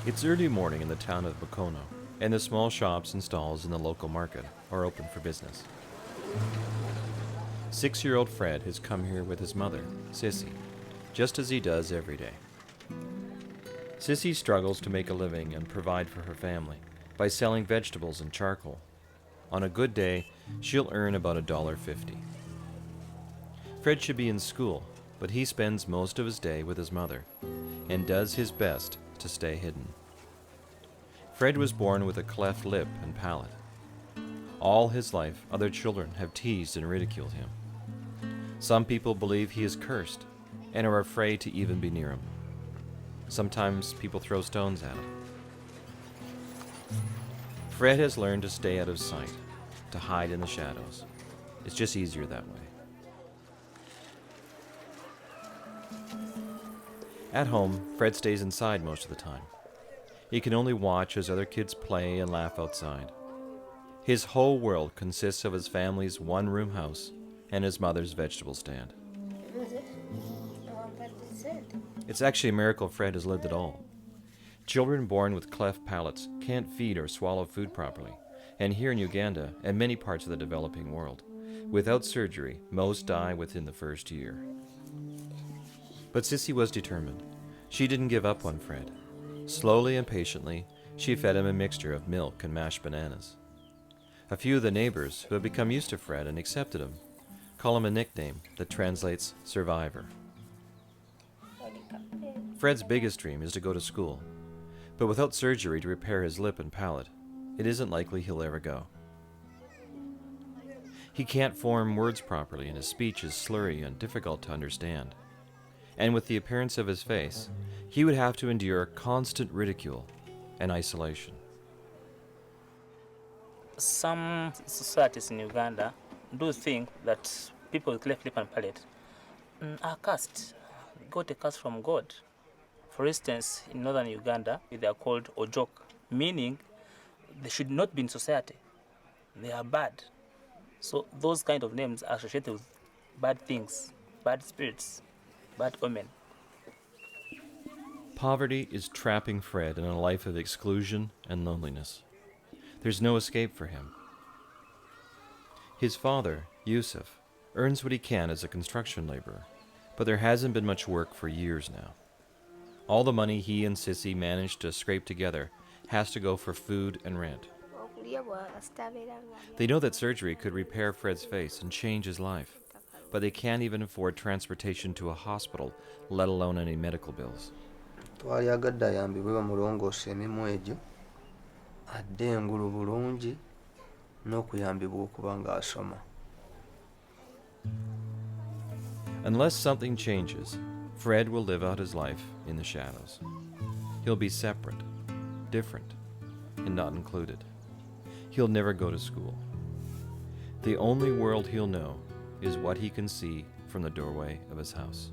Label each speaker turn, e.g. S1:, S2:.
S1: It's early morning in the town of Bacono, and the small shops and stalls in the local market are open for business. 6-year-old Fred has come here with his mother, Sissy, just as he does every day. Sissy struggles to make a living and provide for her family by selling vegetables and charcoal. On a good day, she'll earn about $1.50. Fred should be in school, but he spends most of his day with his mother and does his best to stay hidden. Fred was born with a cleft lip and palate. All his life, other children have teased and ridiculed him. Some people believe he is cursed and are afraid to even be near him. Sometimes people throw stones at him. Fred has learned to stay out of sight, to hide in the shadows. It's just easier that way. At home, Fred stays inside most of the time. He can only watch as other kids play and laugh outside. His whole world consists of his family's one-room house and his mother's vegetable stand. It's actually a miracle Fred has lived at all. Children born with cleft palates can't feed or swallow food properly, and here in Uganda and many parts of the developing world, without surgery, most die within the first year. But Sissy was determined. She didn't give up on Fred. Slowly and patiently, she fed him a mixture of milk and mashed bananas. A few of the neighbors, who have become used to Fred and accepted him, call him a nickname that translates survivor. Fred's biggest dream is to go to school, but without surgery to repair his lip and palate, it isn't likely he'll ever go. He can't form words properly and his speech is slurry and difficult to understand. And with the appearance of his face, he would have to endure constant ridicule and isolation.
S2: Some societies in Uganda do think that people with cleft lip and palate are cursed, got a curse from God. For instance, in northern Uganda, they are called Ojok, meaning they should not be in society. They are bad. So those kind of names are associated with bad things, bad spirits, bad omen.
S1: Poverty is trapping Fred in a life of exclusion and loneliness. There's no escape for him. His father, Yusuf, earns what he can as a construction laborer, but there hasn't been much work for years now. All the money he and Sissy managed to scrape together has to go for food and rent. They know that surgery could repair Fred's face and change his life, but they can't even afford transportation to a hospital, let alone any medical bills.
S3: Twali agadde ayambibwe bamulongoose emimwa egyo adde engulu bulungi n'okuyambibwa okuba ng'asoma.
S1: Unless something changes, Fred will live out his life in the shadows. He'll be separate, different, and not included. He'll never go to school. The only world he'll know is what he can see from the doorway of his house.